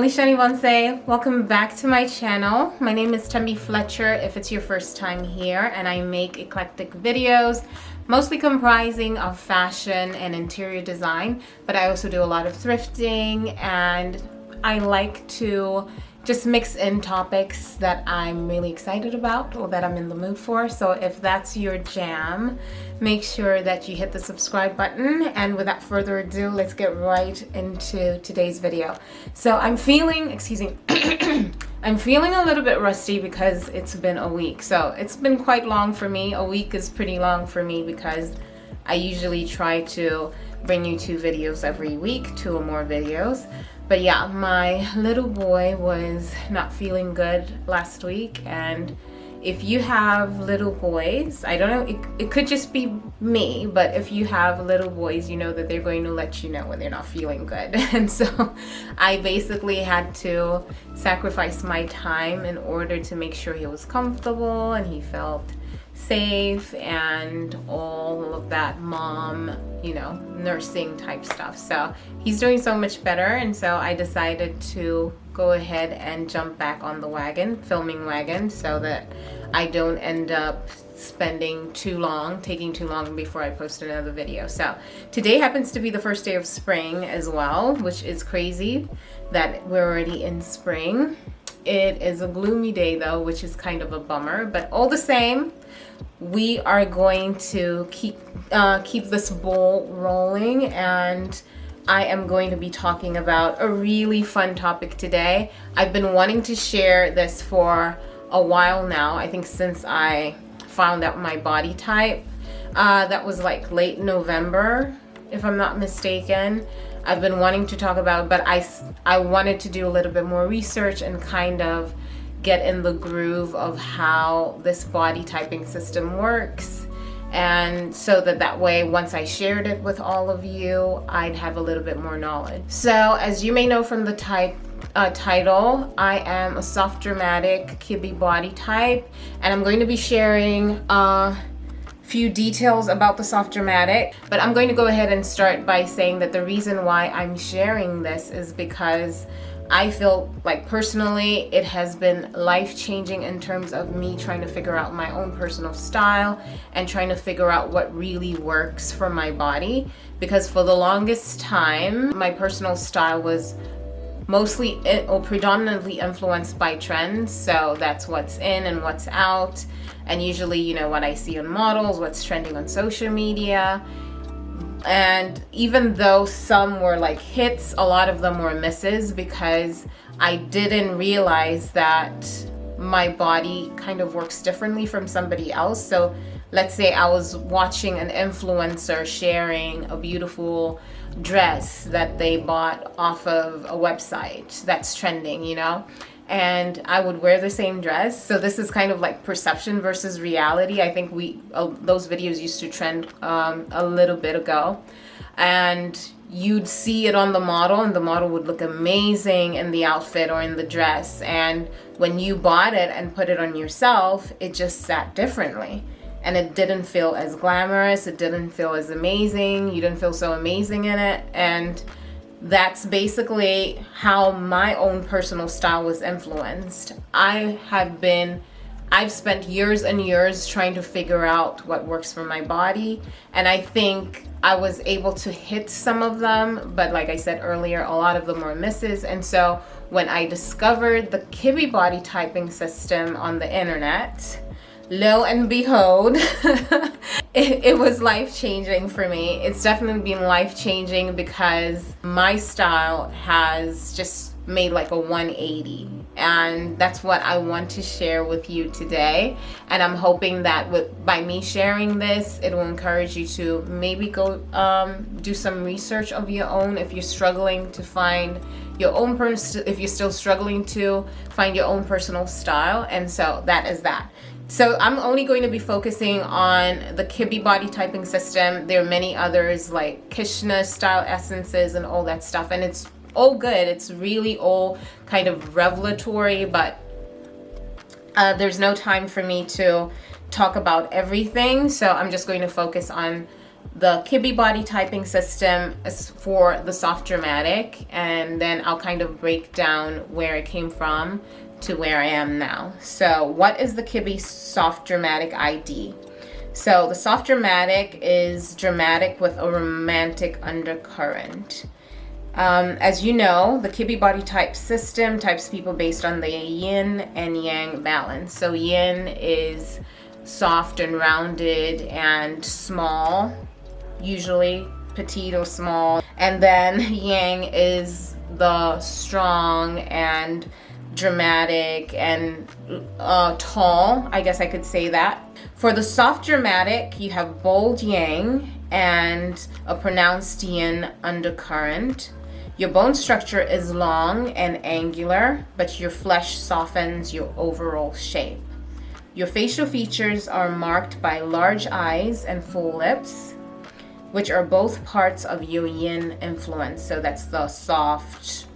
Malishani Bonsai, welcome back to my channel. My name is Tembi Fletcher if it's your first time here, and I make eclectic videos mostly comprising of fashion and interior design, but I also do a lot of thrifting, and I like to just mix in topics that I'm really excited about or that I'm in the mood for. So if that's your jam, make sure that you hit the subscribe button. And without further ado, let's get right into today's video. So I'm feeling, I'm feeling a little bit rusty because it's been a week. So it's been quite long for me. A week is pretty long for me because I usually try to bring you 2 videos every week, 2 or more videos. But yeah, my little boy was not feeling good last week, and if you have little boys, I don't know, it could just be me, but if you have little boys, you know that they're going to let you know when they're not feeling good. And so I basically had to sacrifice my time in order to make sure he was comfortable and he felt safe and all of that mom, nursing type stuff. So he's doing so much better, and so I decided to go ahead and jump back on the filming wagon, so that I don't end up taking too long before I post another video. So today happens to be the first day of spring as well, which is crazy that we're already in spring. It is a gloomy day though, which is kind of a bummer, but all the same, we are going to keep this ball rolling, and I am going to be talking about a really fun topic today. I've been wanting to share this for a while now. I think since I found out my body type, that was like late November, if I'm not mistaken. I've been wanting to talk about it, but I wanted to do a little bit more research and kind of get in the groove of how this body typing system works, and so that way once I shared it with all of you, I'd have a little bit more knowledge. So as you may know from the title, I am a soft dramatic Kibbe body type, and I'm going to be sharing few details about the soft dramatic, but I'm going to go ahead and start by saying that the reason why I'm sharing this is because I feel like personally it has been life-changing in terms of me trying to figure out my own personal style and trying to figure out what really works for my body, because for the longest time my personal style was mostly or predominantly influenced by trends. So that's what's in and what's out, and usually what I see on models, what's trending on social media. And even though some were like hits, a lot of them were misses, because I didn't realize that my body kind of works differently from somebody else. So let's say I was watching an influencer sharing a beautiful dress that they bought off of a website that's trending, and I would wear the same dress. So this is kind of like perception versus reality. I think those videos used to trend a little bit ago, and you'd see it on the model, and the model would look amazing in the outfit or in the dress, and when you bought it and put it on yourself, it just sat differently, and it didn't feel as glamorous, it didn't feel as amazing, you didn't feel so amazing in it. And that's basically how my own personal style was influenced. I've spent years and years trying to figure out what works for my body, and I think I was able to hit some of them, but like I said earlier, a lot of them were misses. And so when I discovered the Kibbe body typing system on the internet, lo and behold, it was life-changing for me. It's definitely been life-changing because my style has just made like a 180, and that's what I want to share with you today. And I'm hoping that by me sharing this, it will encourage you to maybe go do some research of your own if you're struggling to find your own if you're still struggling to find your own personal style. And so that is that. So I'm only going to be focusing on the Kibbe body typing system. There are many others like Kishna style essences and all that stuff, and it's all good. It's really all kind of revelatory, but there's no time for me to talk about everything. So I'm just going to focus on The Kibbe body typing system is for the soft dramatic, and then I'll kind of break down where it came from to where I am now. So what is the Kibbe soft dramatic ID? So the soft dramatic is dramatic with a romantic undercurrent. As you know, the Kibbe body type system types people based on the yin and yang balance. So yin is soft and rounded and small, usually petite or small. And then yang is the strong and dramatic and tall, I guess I could say that. For the soft dramatic, you have bold yang and a pronounced yin undercurrent. Your bone structure is long and angular, but your flesh softens your overall shape. Your facial features are marked by large eyes and full lips, which are both parts of your yin influence. So that's the soft,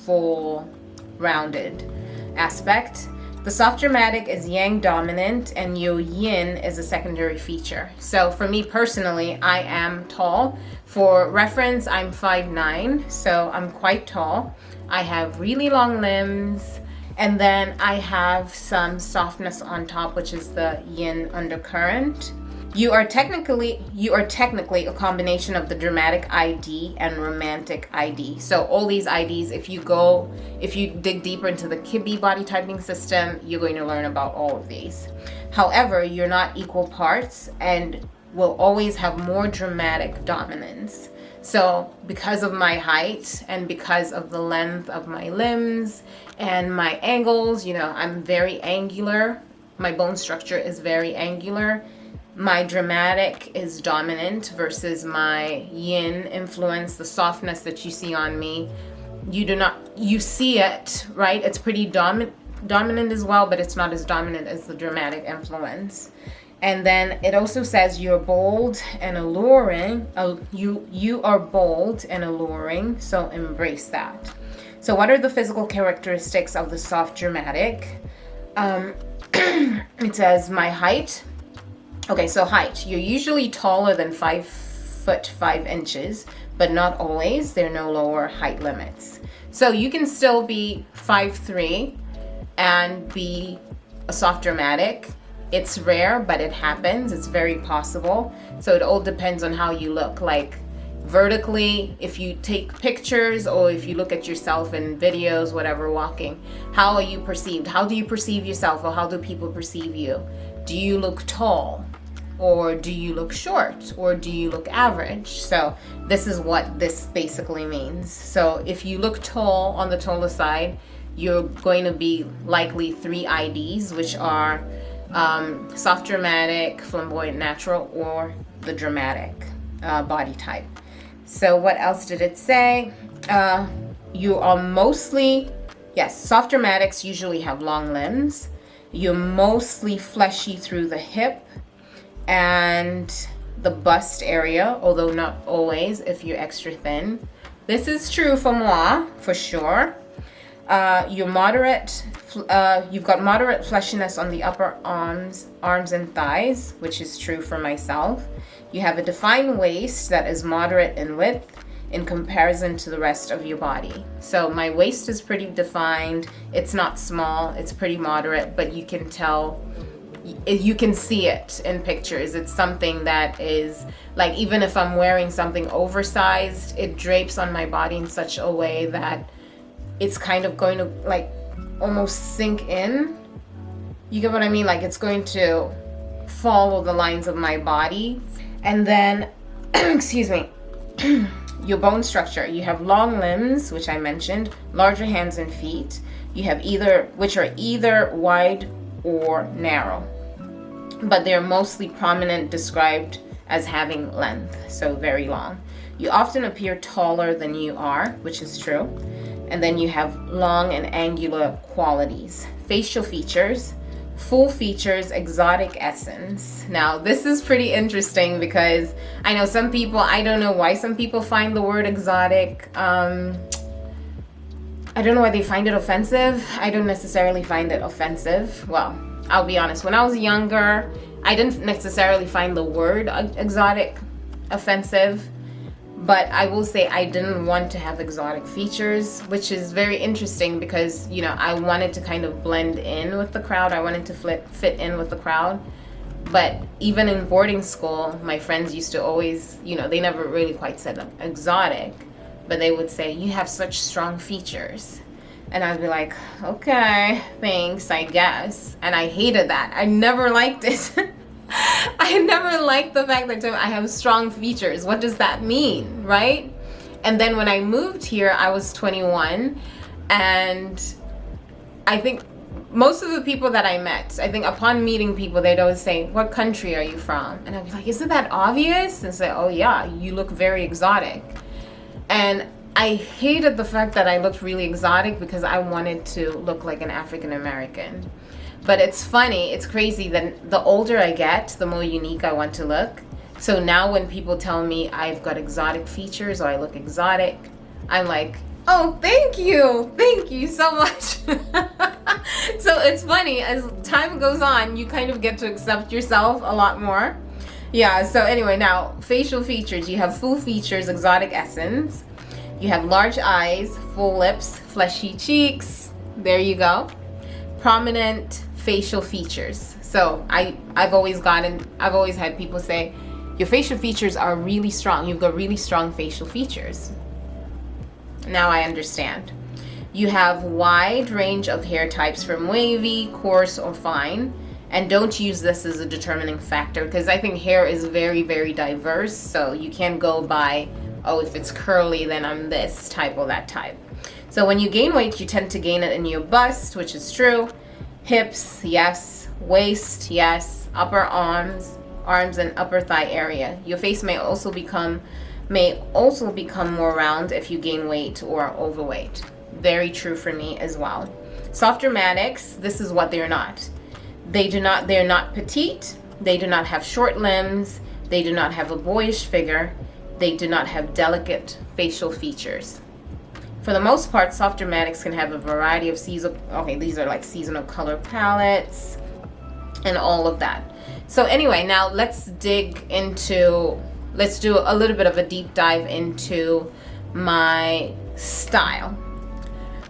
full, rounded aspect. The soft dramatic is yang dominant and your yin is a secondary feature. So for me personally, I am tall. For reference, I'm 5'9", so I'm quite tall. I have really long limbs, and then I have some softness on top, which is the yin undercurrent. You are technically a combination of the dramatic ID and romantic ID. So all these IDs, if you dig deeper into the Kibbe body typing system, you're going to learn about all of these. However, you're not equal parts and will always have more dramatic dominance. So because of my height and because of the length of my limbs and my angles, I'm very angular. My bone structure is very angular. My dramatic is dominant versus my yin influence, the softness that you see on me. You see it, right? It's pretty dominant as well, but it's not as dominant as the dramatic influence. And then it also says you're bold and alluring. You are bold and alluring, so embrace that. So what are the physical characteristics of the soft dramatic? It says my height. Okay, so height. You're usually taller than 5 foot 5 inches, but not always. There are no lower height limits. So you can still be 5'3" and be a soft dramatic. It's rare, but it happens. It's very possible. So it all depends on how you look. Like vertically, if you take pictures or if you look at yourself in videos, whatever, walking, how are you perceived? How do you perceive yourself, or how do people perceive you? Do you look tall, or do you look short, or do you look average? So this is what this basically means. So if you look tall, on the taller side, you're going to be likely 3 IDs, which are soft dramatic, flamboyant natural, or the dramatic body type. So what else did it say? You are mostly, yes, soft dramatics usually have long limbs. You're mostly fleshy through the hip and the bust area, although not always if you're extra thin. This is true for moi, for sure. You've got moderate fleshiness on the upper arms and thighs, which is true for myself. You have a defined waist that is moderate in width in comparison to the rest of your body. So my waist is pretty defined. It's not small, it's pretty moderate, but you can tell, you can see it in pictures. It's something that is like, even if I'm wearing something oversized, it drapes on my body in such a way that it's kind of going to like almost sink in. You get what I mean? Like it's going to follow the lines of my body. And then, excuse me, your bone structure. You have long limbs, which I mentioned, larger hands and feet. You have which are either wide or narrow, but they're mostly prominent, described as having length, so very long. You often appear taller than you are, which is true. And then you have long and angular qualities. Facial features, full features, exotic essence. Now, this is pretty interesting because I know some people, I don't know why some people find the word exotic, I don't know why they find it offensive. I don't necessarily find it offensive. Well, I'll be honest, when I was younger, I didn't necessarily find the word exotic offensive. But I will say I didn't want to have exotic features, which is very interesting because, you know, I wanted to kind of blend in with the crowd. I wanted to fit in with the crowd. But even in boarding school, my friends used to always, you know, they never really quite said exotic, but they would say, you have such strong features. And I'd be like, okay, thanks, I guess. And I hated that. I never liked it. I never liked the fact that I have strong features. What does that mean, right? And then when I moved here, I was 21, and I think most of the people that I met, I think upon meeting people, they'd always say, what country are you from? And I'd be like, isn't that obvious? And say, oh yeah, you look very exotic. And I hated the fact that I looked really exotic because I wanted to look like an African American. But it's funny, it's crazy that the older I get, the more unique I want to look. So now when people tell me I've got exotic features or I look exotic, I'm like, oh, thank you so much. So it's funny, as time goes on, you kind of get to accept yourself a lot more. Yeah, so anyway, now facial features. You have full features, exotic essence. You have large eyes, full lips, fleshy cheeks. There you go. Prominent facial features. So I've always had people say, your facial features are really strong. You've got really strong facial features. Now I understand. You have wide range of hair types from wavy, coarse, or fine. And don't use this as a determining factor because I think hair is very, very diverse. So you can't go by, oh, if it's curly, then I'm this type or that type. So when you gain weight, you tend to gain it in your bust, which is true. Hips, yes. Waist, yes. Upper arms and upper thigh area. Your face may also become more round if you gain weight or are overweight. Very true for me as well. Soft dramatics, this is what they're not. They're not petite. They do not have short limbs. They do not have a boyish figure. They do not have delicate facial features. For the most part, soft dramatics can have a variety of these are like seasonal color palettes and all of that. So anyway, now let's do a little bit of a deep dive into my style.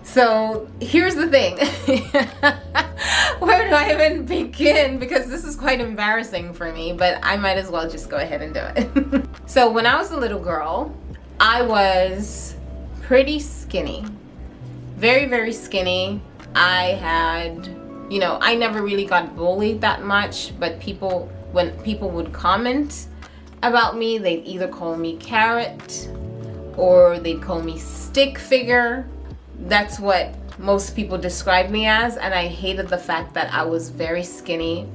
So here's the thing. Where do I even begin? Because this is quite embarrassing for me, but I might as well just go ahead and do it. So when I was a little girl, I was pretty skinny. Very, very skinny. I never really got bullied that much, but when people would comment about me, they'd either call me carrot or they'd call me stick figure. That's what most people describe me as, and I hated the fact that I was very skinny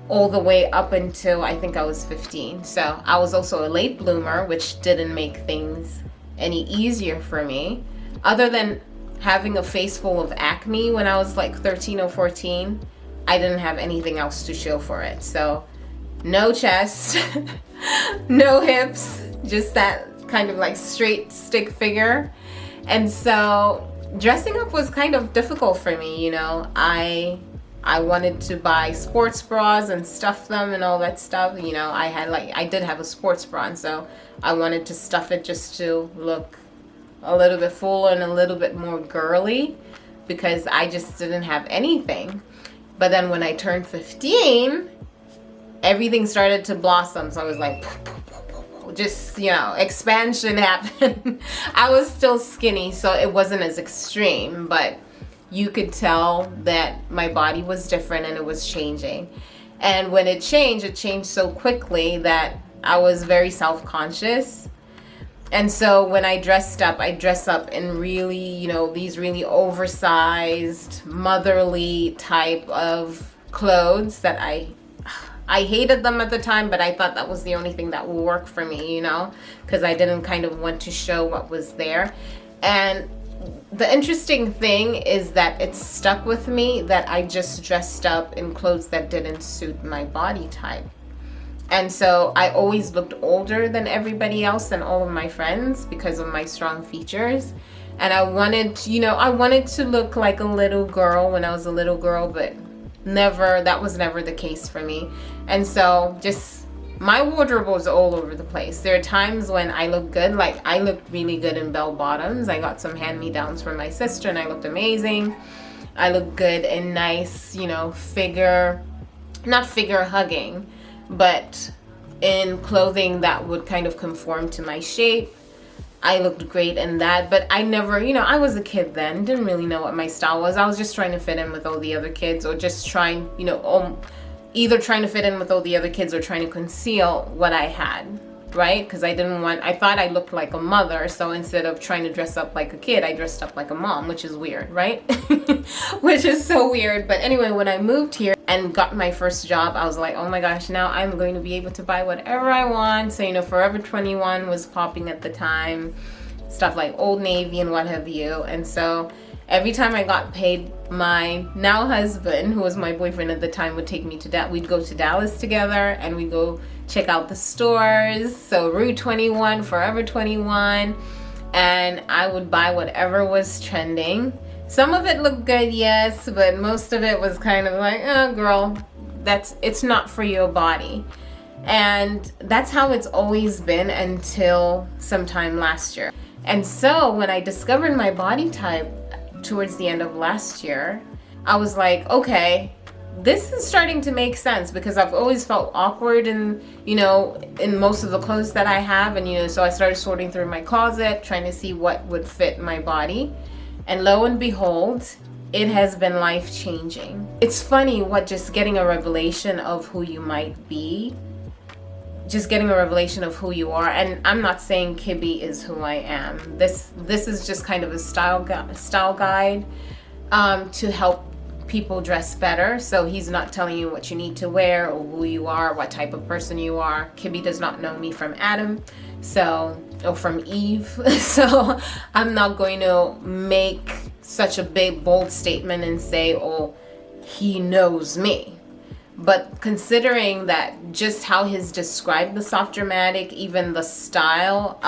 all the way up until I think I was 15. So I was also a late bloomer, which didn't make things any easier for me. Other than having a face full of acne when I was like 13 or 14, I didn't have anything else to show for it. So no chest, no hips, just that kind of like straight stick figure. And so dressing up was kind of difficult for me, you know. I wanted to buy sports bras and stuff them and all that stuff, you know. I did have a sports bra, and so I wanted to stuff it just to look a little bit fuller and a little bit more girly because I just didn't have anything. But then when I turned 15, everything started to blossom. So I was like, just, you know, expansion happened. I was still skinny, so it wasn't as extreme, but you could tell that my body was different and it was changing. And when it changed so quickly that I was very self-conscious. And so when I dress up in really, you know, these really oversized, motherly type of clothes that I hated them at the time, but I thought that was the only thing that would work for me, you know, because I didn't kind of want to show what was there. And the interesting thing is that it stuck with me that I just dressed up in clothes that didn't suit my body type. And so I always looked older than everybody else and all of my friends because of my strong features. And I wanted to look like a little girl when I was a little girl, but that was never the case for me. And so just my wardrobe was all over the place. There are times when I look good, like I looked really good in bell bottoms. I got some hand-me-downs from my sister and I looked amazing. I looked good in nice, you know, not figure hugging, but in clothing that would kind of conform to my shape. I looked great in that, but I never, you know, I was a kid then, didn't really know what my style was. I was just trying to fit in with all the other kids, or just trying, you know, either trying to fit in with all the other kids or trying to conceal what I had, right? Because I thought I looked like a mother, so instead of trying to dress up like a kid, I dressed up like a mom, which is weird, right? Which is so weird. But anyway, when I moved here and got my first job, I was like, oh my gosh, now I'm going to be able to buy whatever I want. So, you know, Forever 21 was popping at the time, stuff like Old Navy and what have you. And so every time I got paid, my now husband, who was my boyfriend at the time, would take me to we'd go to Dallas together and we'd go check out the stores. So Rue 21, Forever 21, and I would buy whatever was trending. Some of it looked good, yes, but most of it was kind of like, oh girl, it's not for your body. And that's how it's always been until sometime last year. And so when I discovered my body type towards the end of last year, I was like, okay, this is starting to make sense, because I've always felt awkward in, you know, in most of the clothes that I have. And, you know, so I started sorting through my closet, trying to see what would fit my body. And lo and behold, it has been life-changing. It's funny what just getting a revelation of who you might be, just getting a revelation of who you are. And I'm not saying Kibbe is who I am. This is just kind of a style guide to help people dress better. So he's not telling you what you need to wear or who you are, what type of person you are. Kibbe does not know me from Adam, or from Eve. So I'm not going to make such a big, bold statement and say, oh, he knows me. But considering that just how he's described the soft dramatic, even the style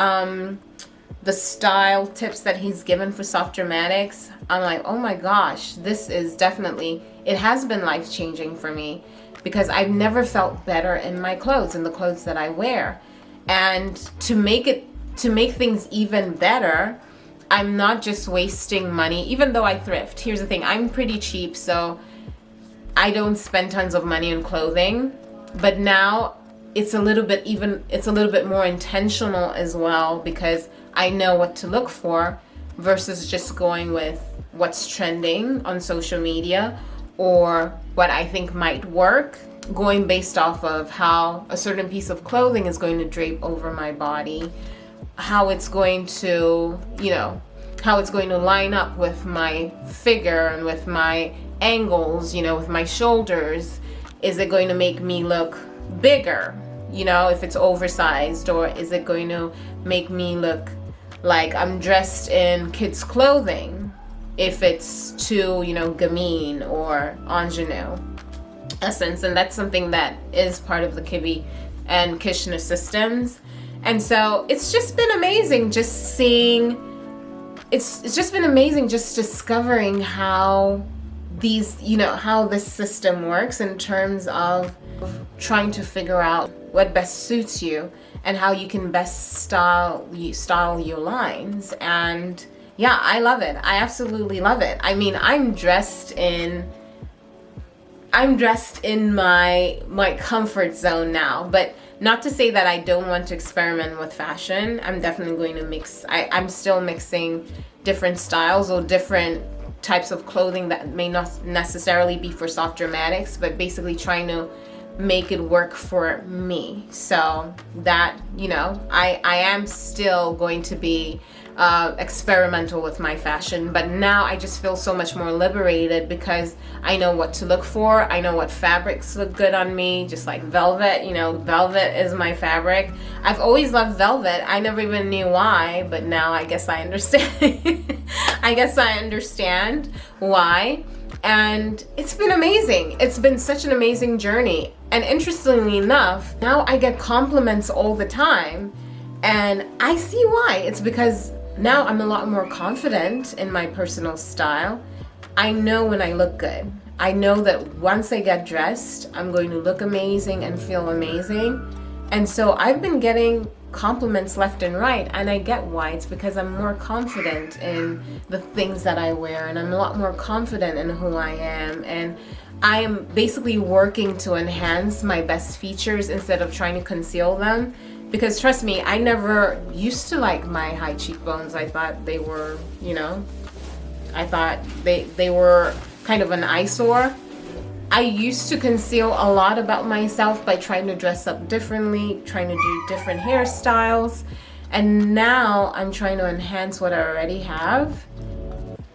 tips that he's given for soft dramatics, I'm like, oh my gosh, this is definitely, it has been life-changing for me, because I've never felt better in my clothes, in the clothes that I wear. And to make things even better, I'm not just wasting money, even though I thrift. Here's the thing, I'm pretty cheap, so I don't spend tons of money on clothing, but now it's a little bit more intentional as well, because I know what to look for versus just going with what's trending on social media or what I think might work, going based off of how a certain piece of clothing is going to drape over my body, how it's going to, you know, how it's going to line up with my figure and with my angles, you know, with my shoulders. Is it going to make me look bigger, you know, if it's oversized, or is it going to make me look like I'm dressed in kids' clothing if it's too, you know, gamine or ingenue essence? And that's something that is part of the Kibbe and Kishna systems. And so it's just been amazing just seeing, it's just been amazing just discovering how these, you know, how this system works in terms of trying to figure out what best suits you and how you can best style your lines. And yeah, I love it. I absolutely love it. I mean, I'm dressed in my comfort zone now, but not to say that I don't want to experiment with fashion. I'm definitely going to mix. I'm still mixing different styles or different types of clothing that may not necessarily be for soft dramatics, but basically trying to make it work for me. So that, you know, I am still going to be experimental with my fashion, but now I just feel so much more liberated because I know what to look for. I know what fabrics look good on me, just like velvet. You know, velvet is my fabric. I've always loved velvet. I never even knew why, but now I guess I understand. I guess I understand why. And it's been amazing. It's been such an amazing journey. And interestingly enough, now I get compliments all the time. And I see why. It's because now I'm a lot more confident in my personal style. I know when I look good. I know that once I get dressed, I'm going to look amazing and feel amazing. And so I've been getting compliments left and right, and I get why. It's because I'm more confident in the things that I wear, and I'm a lot more confident in who I am, and I am basically working to enhance my best features instead of trying to conceal them. Because trust me, I never used to like my high cheekbones. I thought they were, I thought they were kind of an eyesore. I used to conceal a lot about myself by trying to dress up differently, trying to do different hairstyles, and now I'm trying to enhance what I already have,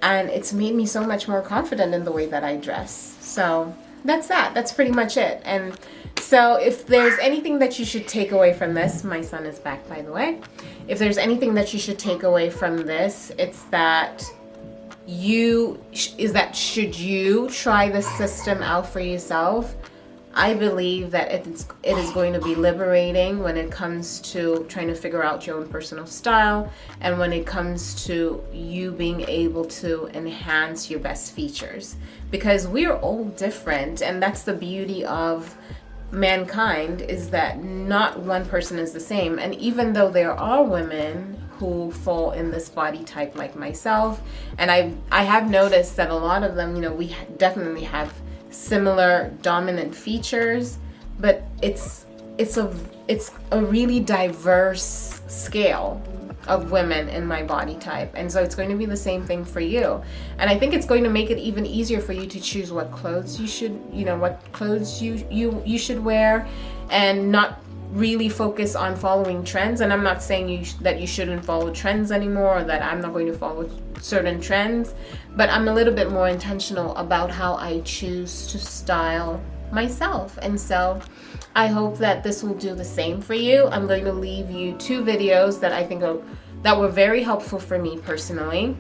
and it's made me so much more confident in the way that I dress. So that's pretty much it. And so if there's anything that you should take away from this, my son is back, by the way. If there's anything that you should take away from this, it's that should you try the system out for yourself, I believe that it is going to be liberating when it comes to trying to figure out your own personal style, and when it comes to you being able to enhance your best features, because we're all different, and that's the beauty of mankind, is that not one person is the same. And even though there are women who fall in this body type like myself, and I have noticed that a lot of them, we definitely have similar dominant features, but it's a really diverse scale of women in my body type, and so it's going to be the same thing for you. And I think it's going to make it even easier for you to choose what clothes you should should wear, and not really focus on following trends. And I'm not saying that you shouldn't follow trends anymore, or that I'm not going to follow certain trends, but I'm a little bit more intentional about how I choose to style myself. And so I hope that this will do the same for you. I'm going to leave you 2 videos that I think that were very helpful for me personally.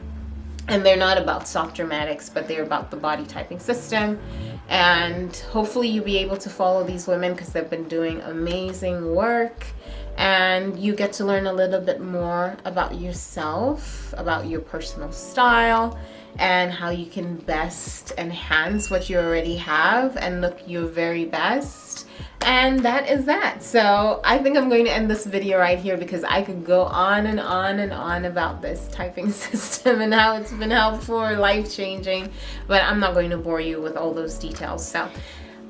And they're not about soft dramatics, but they're about the body typing system. And hopefully you'll be able to follow these women, because they've been doing amazing work. And you get to learn a little bit more about yourself, about your personal style, and how you can best enhance what you already have and look your very best. And that is that. So I think I'm going to end this video right here, because I could go on and on and on about this typing system and how it's been helpful or life-changing, but I'm not going to bore you with all those details. So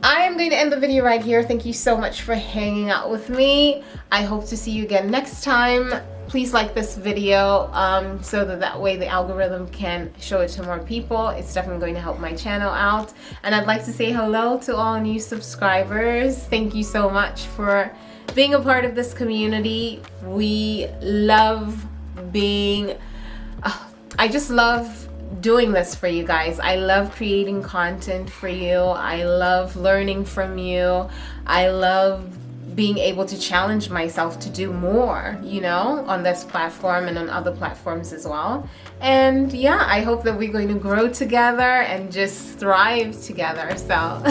I am going to end the video right here. Thank you so much for hanging out with me. I hope to see you again next time. Please like this video so that way the algorithm can show it to more people. It's definitely going to help my channel out. And I'd like to say hello to all new subscribers. Thank you so much for being a part of this community. We love being, I just love doing this for you guys. I love creating content for you. I love learning from you. I love being able to challenge myself to do more, on this platform and on other platforms as well. And yeah, I hope that we're going to grow together and just thrive together. So,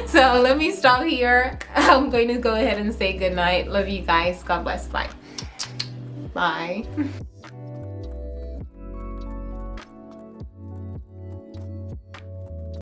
so let me stop here. I'm going to go ahead and say goodnight. Love you guys. God bless. Bye. Bye.